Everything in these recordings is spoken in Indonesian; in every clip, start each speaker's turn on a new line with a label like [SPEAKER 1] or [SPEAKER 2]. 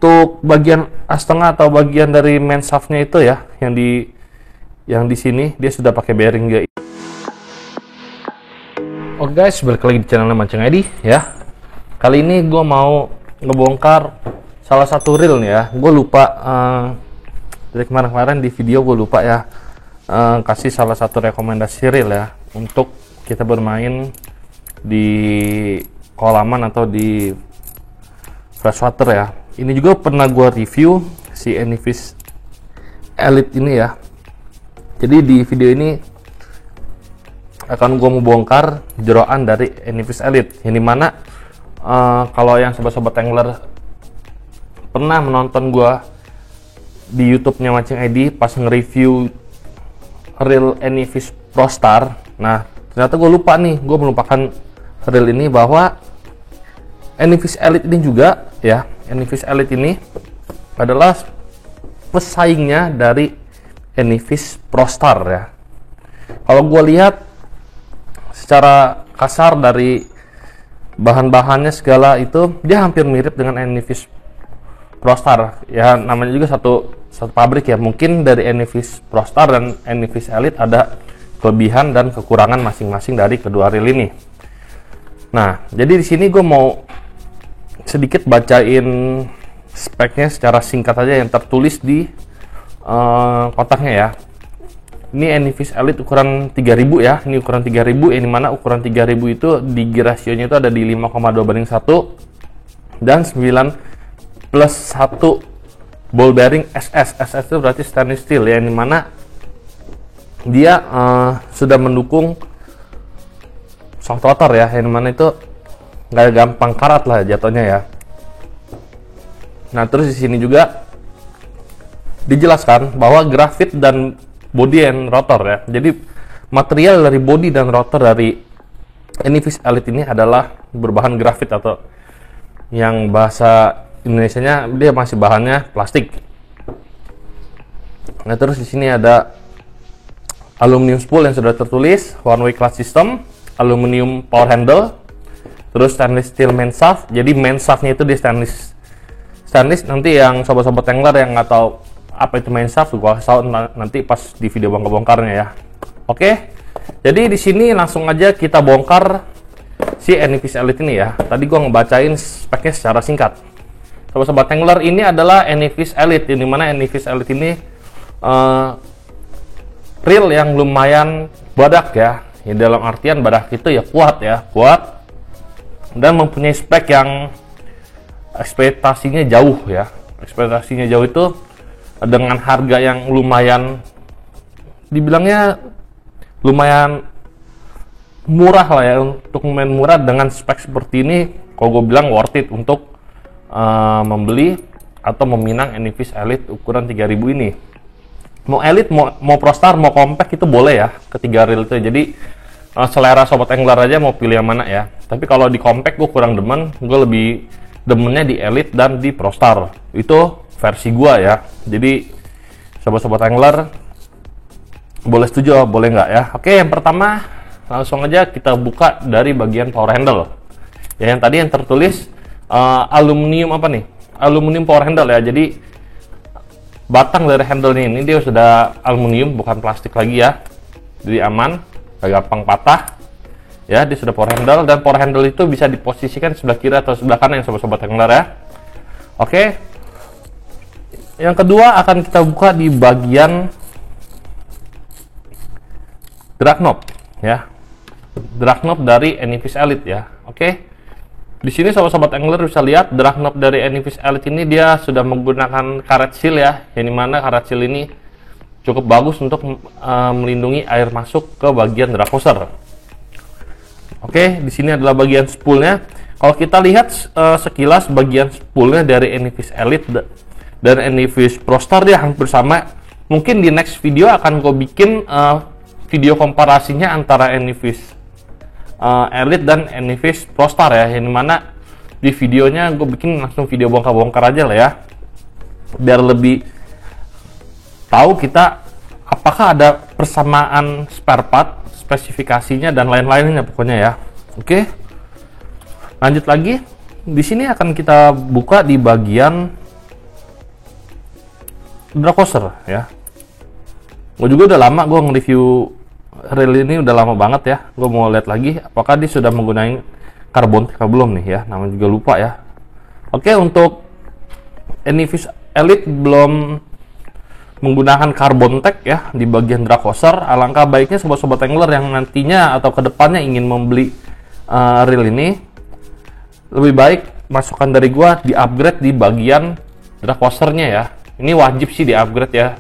[SPEAKER 1] untuk bagian setengah atau bagian dari main shaftnya itu ya, yang di sini dia sudah pakai bearing juga. Oke guys, balik lagi di channel Mancing ID ya. Kali ini gue mau ngebongkar salah satu reel nih ya. Gue lupa dari kemarin-kemarin di video gue lupa ya kasih salah satu rekomendasi reel ya untuk kita bermain di kolaman atau di freshwater ya. Ini juga pernah gue review si Anyfish Elite ini ya. Jadi di video ini akan gue mau bongkar jeroan dari Anyfish Elite, yang dimana kalau yang sobat-sobat angler pernah menonton gue di YouTube-nya Mancing ID pas nge-review reel Anyfish Pro Star. Nah ternyata gue lupa nih, gue melupakan reel ini, bahwa Anyfish Elite ini juga ya, Anyfish Elite ini adalah pesaingnya dari Anyfish Pro Star ya. Kalau gue lihat secara kasar dari bahan-bahannya segala itu, dia hampir mirip dengan Anyfish Pro Star ya, namanya juga satu pabrik ya. Mungkin dari Anyfish Pro Star dan Anyfish Elite ada kelebihan dan kekurangan masing-masing dari kedua reel ini. Nah, jadi di sini gue mau sedikit bacain speknya secara singkat aja yang tertulis di kotaknya ya. Ini Anyfish Elite ukuran 3000 ya. Ini ukuran 3000, yang dimana ukuran 3000 itu digi rasionya itu ada di 5,2/1 dan 9+1 ball bearing SS. SS itu berarti stainless steel ya, yang dimana dia sudah mendukung soft rotor ya, yang dimana itu nggak gampang karat lah jatuhnya ya. Nah terus di sini juga dijelaskan bahwa grafit dan body and rotor ya. Jadi material dari body dan rotor dari Anyfish Elite ini adalah berbahan grafit, atau yang bahasa Indonesianya dia masih bahannya plastik. Nah terus di sini ada aluminium spool yang sudah tertulis, one way clutch system, aluminium power handle, terus stainless steel main shaft. Jadi main shaftnya itu di stainless. Nanti yang sobat-sobat angler yang nggak tahu apa itu main shaft, gua kasih tahu nanti pas di video bongkar-bongkarnya ya. Oke, jadi di sini langsung aja kita bongkar si Anyfish Elite ini ya. Tadi gua ngebacain speknya secara singkat. Sobat-sobat angler, ini adalah Anyfish Elite, di mana Anyfish Elite ini reel yang lumayan badak ya. Ya dalam artian badak itu ya kuat dan mempunyai spek yang ekspektasinya jauh ya. Ekspektasinya jauh itu dengan harga yang lumayan, dibilangnya lumayan murah lah ya. Untuk main murah dengan spek seperti ini, kalau gue bilang worth it untuk membeli atau meminang Anyfish Elite ukuran 3000 ini. Mau Elite, mau Pro Star, mau Compact itu boleh ya, ketiga reel itu. Jadi selera sobat angler aja mau pilih yang mana ya. Tapi kalau di Compact gue kurang demen, gue lebih demennya di Elite dan di Pro Star. Itu versi gue ya. Jadi sobat-sobat angler boleh setuju, boleh nggak ya. Oke, yang pertama langsung aja kita buka dari bagian power handle ya, yang tadi yang tertulis aluminium apa nih, aluminium power handle ya. Jadi batang dari handle ini dia sudah aluminium, bukan plastik lagi ya. Jadi aman, gak gampang patah ya. Dia sudah power handle, dan power handle itu bisa diposisikan sebelah kiri atau sebelah kanan yang sobat-sobat angler ya. Oke, yang kedua akan kita buka di bagian drag knob ya, drag knob dari Anyfish Elite ya. Oke, di sini sobat-sobat angler bisa lihat drag knob dari Anyfish Elite ini dia sudah menggunakan karet seal ya, yang dimana karet seal ini cukup bagus untuk melindungi air masuk ke bagian drag washer. Oke, di sini adalah bagian spoolnya. Kalau kita lihat sekilas bagian spoolnya dari Anyfish Elite dan Anyfish Pro Star dia hampir sama. Mungkin di next video akan gue bikin video komparasinya antara Anyfish Elite dan Anyfish Pro Star ya, yang dimana di videonya gue bikin langsung video bongkar-bongkar aja lah ya, biar lebih tahu kita apakah ada persamaan spare part, spesifikasinya dan lain-lainnya pokoknya ya. Oke, lanjut lagi. Di sini akan kita buka di bagian drag coaster ya. Gue juga udah lama gue nge-review reel ini, udah lama banget ya. Gue mau lihat lagi apakah dia sudah menggunakan karbon atau belum nih ya, namanya juga lupa ya. Oke, untuk Enivis Elite belum menggunakan carbon tech ya di bagian drag coaster. Alangkah baiknya sobat-sobat angler yang nantinya atau kedepannya ingin membeli reel ini, lebih baik masukan dari gua di upgrade di bagian drag coasternya ya. Ini wajib sih di upgrade ya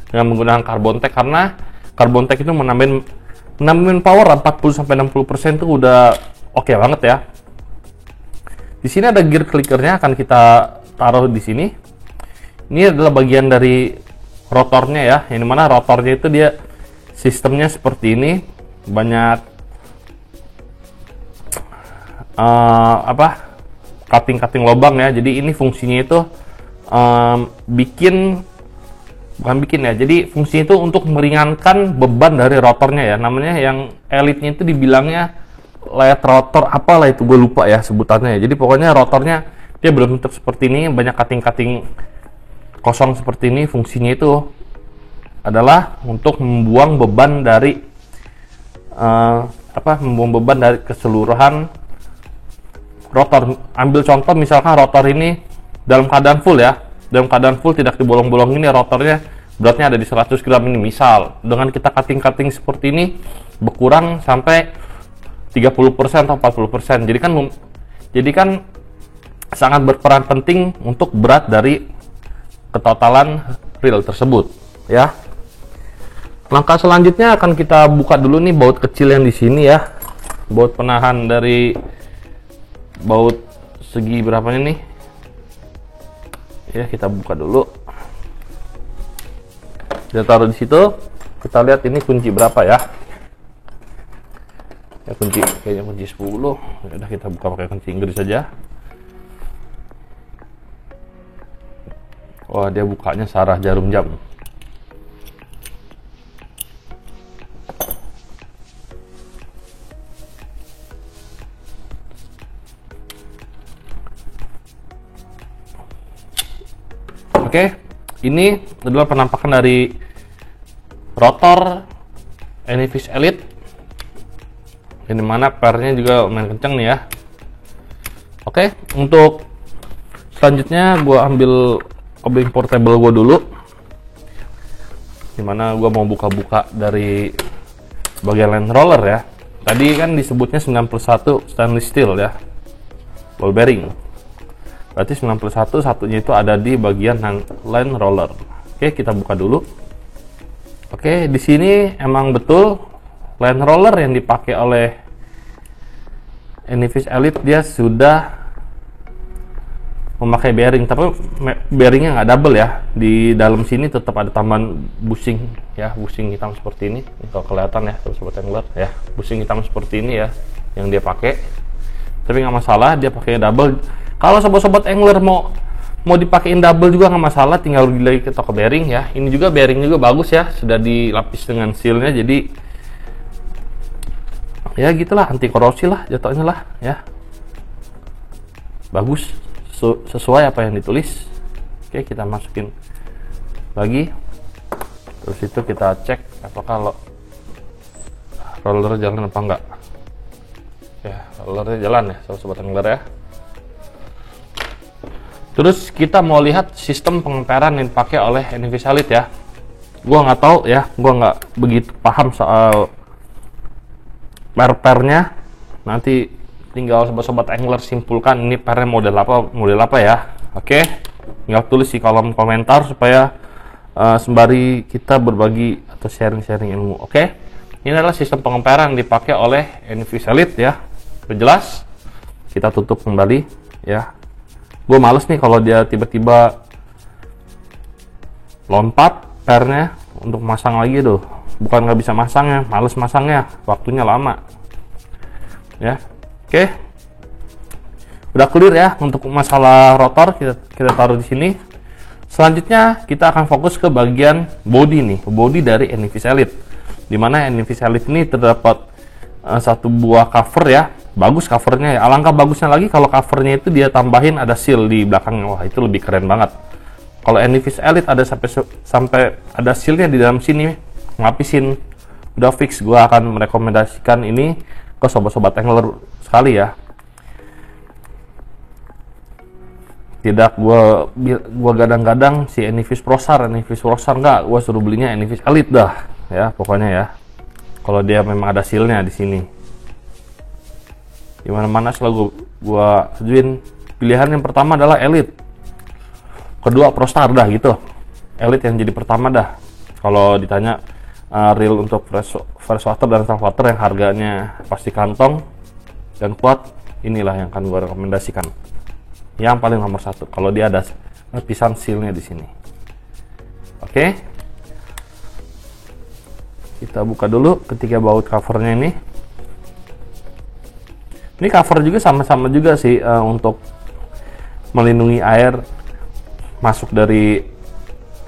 [SPEAKER 1] dengan menggunakan carbon tech, karena carbon tech itu menambahin power 40-60% itu udah oke banget ya. Di sini ada gear clickernya, akan kita taruh di sini. Ini adalah bagian dari rotornya ya, yang dimana rotornya itu dia sistemnya seperti ini, banyak cutting lubang ya. Jadi ini fungsinya itu jadi fungsinya itu untuk meringankan beban dari rotornya ya. Namanya yang elite-nya itu dibilangnya light rotor, apalah itu gue lupa ya sebutannya ya. Jadi pokoknya rotornya dia berbentuk seperti ini, banyak cutting kosong seperti ini. Fungsinya itu adalah untuk membuang beban dari keseluruhan rotor. Ambil contoh misalkan rotor ini dalam keadaan full ya, dalam keadaan full tidak dibolong-bolong ini, rotornya beratnya ada di 100 gram ini misal. Dengan kita cutting seperti ini berkurang sampai 30% atau 40%. Jadi kan sangat berperan penting untuk berat dari ketotalan reel tersebut ya. Langkah selanjutnya akan kita buka dulu nih baut kecil yang di sini ya. Baut penahan dari baut segi berapa ini ya, kita buka dulu. Kita taruh di situ. Kita lihat ini kunci berapa ya. Ya kayaknya kunci 10. Udah kita buka pakai kunci Inggris saja. Wah, dia bukanya searah jarum jam. Oke, ini adalah penampakan dari rotor Enivis Elite. Ini mana pernya juga lumayan kencang nih ya. Oke, untuk selanjutnya gue ambil obeng portable gue dulu, dimana gue mau buka-buka dari bagian line roller ya. Tadi kan disebutnya 91 stainless steel ya, ball bearing. Berarti 91 satunya itu ada di bagian line roller. Oke, kita buka dulu. Oke, di sini emang betul line roller yang dipakai oleh Enivis Elite dia sudah memakai bearing, tapi bearingnya nggak double ya. Di dalam sini tetap ada tambahan bushing ya, bushing hitam seperti ini. Kalau kelihatan ya sobat angler ya, bushing hitam seperti ini ya yang dia pakai. Tapi nggak masalah, dia pakai double. Kalau sobat-sobat angler mau dipakein double juga nggak masalah, tinggal beli lagi ke toko bearing ya. Ini juga bearing juga bagus ya, sudah dilapis dengan sealnya, jadi ya gitulah, anti korosi lah jatuhnya lah ya. Bagus, sesuai apa yang ditulis. Oke, kita masukin lagi, terus itu kita cek apakah roller jalan apa enggak ya. Rollernya jalan ya sobat angler ya. Terus kita mau lihat sistem pengemperan yang dipakai oleh Enivis Elite ya. Gua nggak tahu ya, gua nggak begitu paham soal per-pernya. Nanti tinggal sobat-sobat angler simpulkan ini pernya model apa ya. Oke, tinggal tulis di kolom komentar supaya sembari kita berbagi atau sharing-sharing ilmu. Oke, ini adalah sistem pengemperan yang dipakai oleh Enivis Elite ya. Jelas, kita tutup kembali ya. Gue males nih kalau dia tiba-tiba lompat pernya untuk masang lagi tuh. Bukan nggak bisa masangnya, males masangnya, waktunya lama ya. Oke, udah clear ya untuk masalah rotor. Kita taruh di sini. Selanjutnya kita akan fokus ke bagian body nih, body dari Enivis Elite. Dimana Enivis Elite ini terdapat satu buah cover ya. Bagus covernya ya. Alangkah bagusnya lagi kalau covernya itu dia tambahin ada seal di belakangnya. Wah, itu lebih keren banget Kalau Anyfish Elite ada sampai ada sealnya di dalam sini, ngapisin, udah fix. Gue akan merekomendasikan ini ke sobat-sobat angler sekali ya. Tidak gua gadang-gadang si Anyfish Prosar enggak, gua suruh belinya Anyfish Elite dah ya pokoknya ya. Kalau dia memang ada sealnya di sini. Dimana-mana selalu gua ajuin pilihan yang pertama adalah Elite, kedua Prostar dah gitu. Elite yang jadi pertama dah. Kalau ditanya reel untuk freshwater dan saltwater yang harganya pasti kantong dan kuat, inilah yang akan gua rekomendasikan. Yang paling nomor satu kalau dia ada lapisan sealnya di sini. Oke, kita buka dulu ketiga baut covernya ini. Ini cover juga sama-sama juga sih untuk melindungi air masuk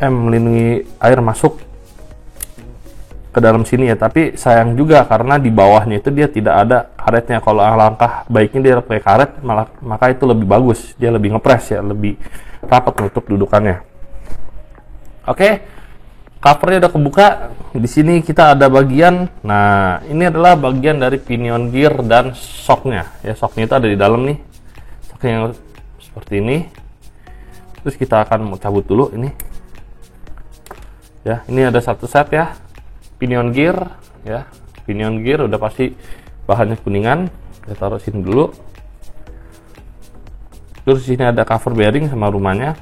[SPEAKER 1] melindungi air masuk ke dalam sini ya. Tapi sayang juga karena di bawahnya itu dia tidak ada karetnya. Kalau langkah baiknya dia pakai karet, maka itu lebih bagus, dia lebih ngepres ya, lebih rapat untuk dudukannya. Oke, covernya udah kebuka. Di sini kita ada bagian, nah ini adalah bagian dari pinion gear dan shocknya ya. Shocknya itu ada di dalam nih, shocknya yang seperti ini. Terus kita akan mau cabut dulu ini ya. Ini ada satu set ya, pinion gear ya. Pinion gear udah pasti bahannya kuningan, kita taruh sini dulu. Terus sini ada cover bearing sama rumahnya.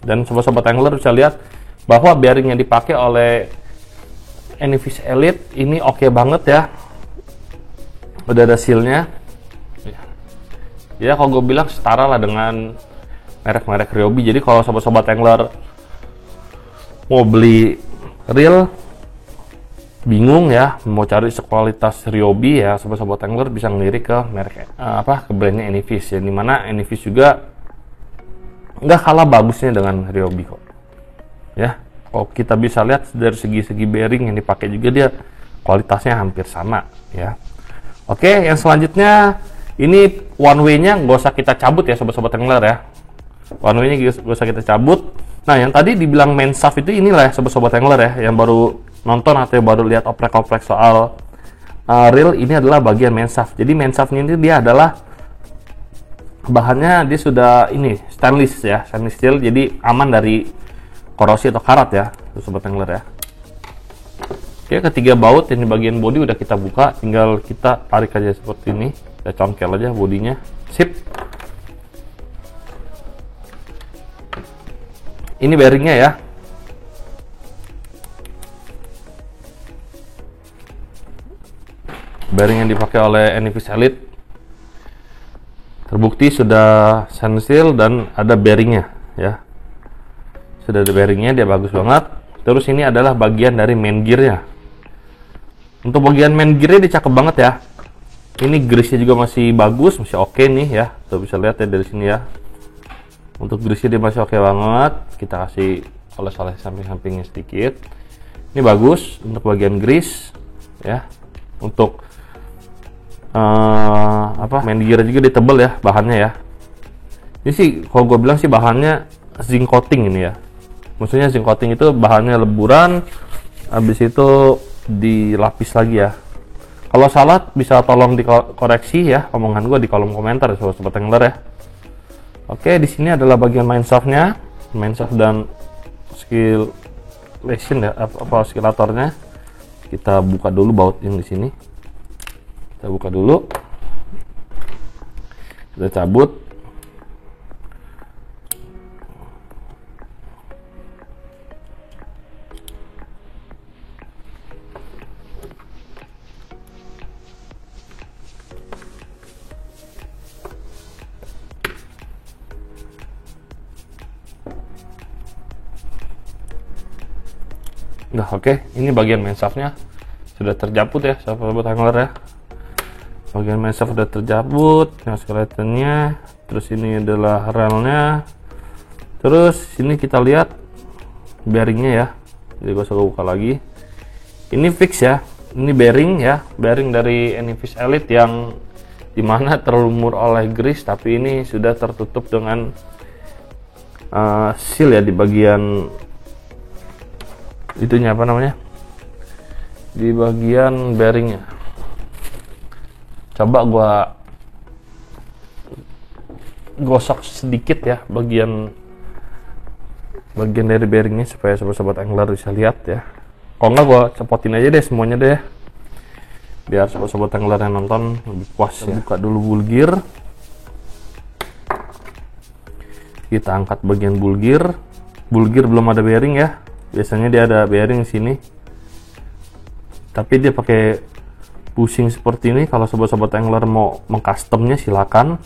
[SPEAKER 1] Dan sobat-sobat angler bisa lihat bahwa bearing yang dipakai oleh Anyfish Elite ini oke banget ya. Udah ada sealnya ya. Kalau gue bilang setara lah dengan merek-merek Ryobi. Jadi kalau sobat-sobat angler mau beli reel bingung ya, mau cari sekualitas Ryobi ya, sobat-sobat angler bisa ngelirik ke merek ke brandnya Anyfish ya. Dimana Anyfish juga nggak kalah bagusnya dengan Ryobi kok ya. Kalau kita bisa lihat dari segi-segi bearing yang dipakai juga, dia kualitasnya hampir sama ya. Oke, yang selanjutnya ini one way-nya nggak usah kita cabut ya sobat-sobat angler ya. One way-nya nggak usah kita cabut. Nah, yang tadi dibilang main shaft itu inilah ya sobat-sobat angler ya, yang baru nonton atau yang baru lihat oprek-oprek soal reel, ini adalah bagian main shaft. Jadi main shaftnya ini dia adalah bahannya dia sudah ini stainless ya, stainless steel, jadi aman dari korosi atau karat ya sobat angler ya. Oke, ketiga baut ini bagian bodi udah kita buka, tinggal kita tarik aja seperti ini, kita congkel aja bodinya. Sip. Ini bearingnya ya. Bearing yang dipakai oleh Anyfish Elite terbukti sudah stainless steel dan ada bearingnya ya. Sudah ada bearingnya, dia bagus banget. Terus ini adalah bagian dari main gearnya. Untuk bagian main gearnya dia cakep banget ya. Ini grease-nya juga masih bagus, masih oke nih ya. Tuh bisa lihat ya dari sini ya. Untuk grease-nya dia masih oke banget. Kita kasih oles-oles samping-sampingnya sedikit. Ini bagus untuk bagian grease ya. Untuk main gear juga dia tebel ya bahannya ya. Ini sih kalau gue bilang sih bahannya zinc coating ini ya. Maksudnya zinc coating itu bahannya leburan, habis itu dilapis lagi ya. Kalau salah bisa tolong dikoreksi ya omongan gue di kolom komentar ya sobat angler ya. Oke, di sini adalah bagian main shaft-nya, main shaft dan skill lesson ya, oscillatornya. Kita buka dulu baut yang di sini. Kita buka dulu. Kita cabut. Nah, oke, ini bagian main shaft-nya sudah terjabut ya, sahabat angler ya. Bagian main shaft sudah terjabut, yang skeletonnya. Terus ini adalah relnya. Terus sini kita lihat bearingnya ya. Jadi gue coba buka lagi. Ini fix ya. Ini bearing ya, bearing dari Anyfish Elite yang dimana terlumur oleh grease, tapi ini sudah tertutup dengan seal ya di bagian itunya, apa namanya, di bagian bearingnya. Coba gua gosok sedikit ya bagian dari bearingnya supaya sobat-sobat angler bisa lihat ya. Kalau nggak gua cepotin aja deh semuanya deh, biar sobat-sobat angler yang nonton lebih puas ya. Buka dulu bulgir, kita angkat bagian bulgir belum ada bearing ya. Biasanya dia ada bearing di sini, tapi dia pakai bushing seperti ini. Kalau sobat-sobat angler mau mengcustomnya silakan.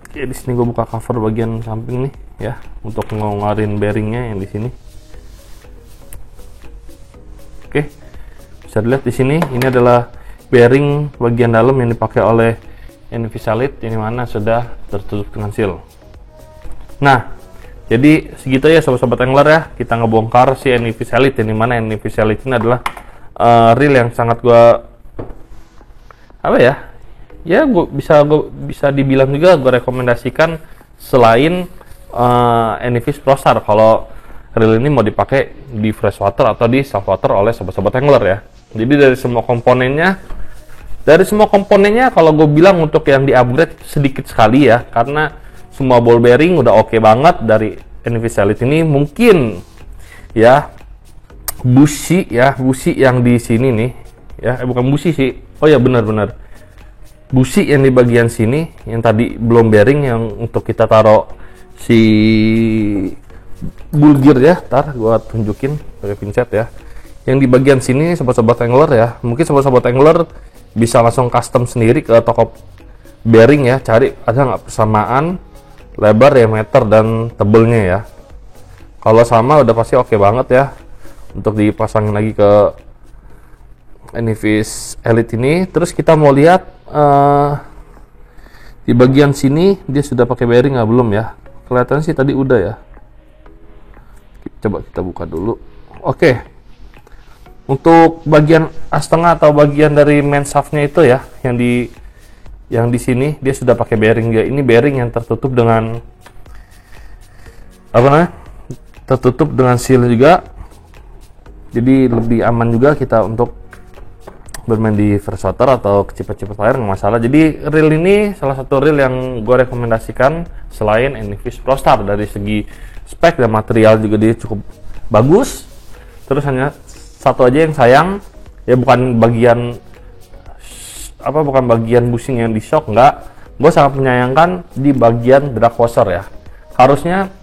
[SPEAKER 1] Oke, di sini gue buka cover bagian samping nih ya, untuk ngelonggarin bearingnya yang di sini. Oke, bisa dilihat di sini, ini adalah bearing bagian dalam yang dipakai oleh NV Elite, ini mana sudah tertutup dengan seal. Nah, jadi segitu ya sobat-sobat angler ya, kita ngebongkar si NV Elite, ini mana NV Elite ini adalah reel yang sangat gua gue bisa dibilang juga gue rekomendasikan selain Enivis ProStar kalau reel ini mau dipakai di freshwater atau di saltwater oleh sobat-sobat angler ya. Jadi dari semua komponennya kalau gue bilang untuk yang di upgrade sedikit sekali ya, karena semua ball bearing udah oke banget dari Enivis Elite ini. Mungkin ya busi yang di sini nih ya, bukan busi sih, oh ya benar-benar busi yang di bagian sini yang tadi belum bearing, yang untuk kita taruh si bulgir ya. Ntar gua tunjukin pakai pincet ya, yang di bagian sini sobat-sobat angler ya. Mungkin sobat-sobat angler bisa langsung custom sendiri ke toko bearing ya, cari ada nggak persamaan lebar, diameter, dan tebelnya ya. Kalau sama udah pasti oke banget ya untuk dipasangin lagi ke Enivis Elite ini. Terus kita mau lihat di bagian sini dia sudah pakai bearing nggak, belum ya? Kelihatan sih tadi udah ya. Coba kita buka dulu. Oke, untuk bagian as tengah atau bagian dari main shaftnya itu ya, yang di sini dia sudah pakai bearing ya. Ini bearing yang tertutup dengan tertutup dengan seal juga, jadi lebih aman juga kita untuk bermain di freshwater atau kecipet-cipet air, nggak masalah. Jadi reel ini salah satu reel yang gue rekomendasikan selain Enivis ProStar. Dari segi spek dan material juga dia cukup bagus. Terus hanya satu aja yang sayang ya, bukan bagian bushing yang di shock, nggak. Gue sangat menyayangkan di bagian drag washer ya. Harusnya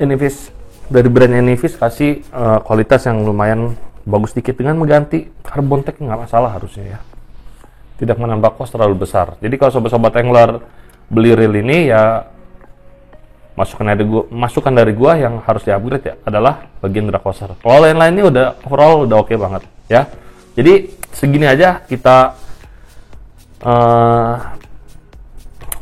[SPEAKER 1] Enivis, dari brand Enivis kasih kualitas yang lumayan bagus dikit dengan mengganti carbon tag, nggak masalah harusnya ya, tidak menambah cost terlalu besar. Jadi kalau sobat-sobat angler beli reel ini ya, masukan dari gua yang harus di-upgrade ya adalah bagian drag washer. Kalau lain-lain ini udah overall udah oke banget ya. Jadi segini aja kita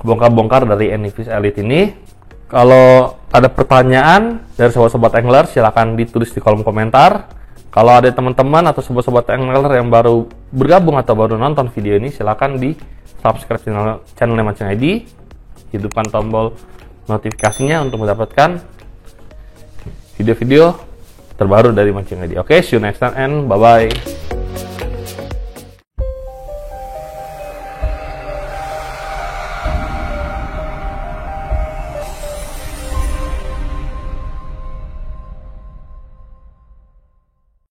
[SPEAKER 1] bongkar-bongkar dari Enivis Elite ini. Kalau ada pertanyaan dari sobat-sobat angler silahkan ditulis di kolom komentar. Kalau ada teman-teman atau sobat-sobat angler yang baru bergabung atau baru nonton video ini, silakan di subscribe channel Mancing ID, hidupkan tombol notifikasinya untuk mendapatkan video-video terbaru dari Mancing ID. Oke, see you next time and bye-bye.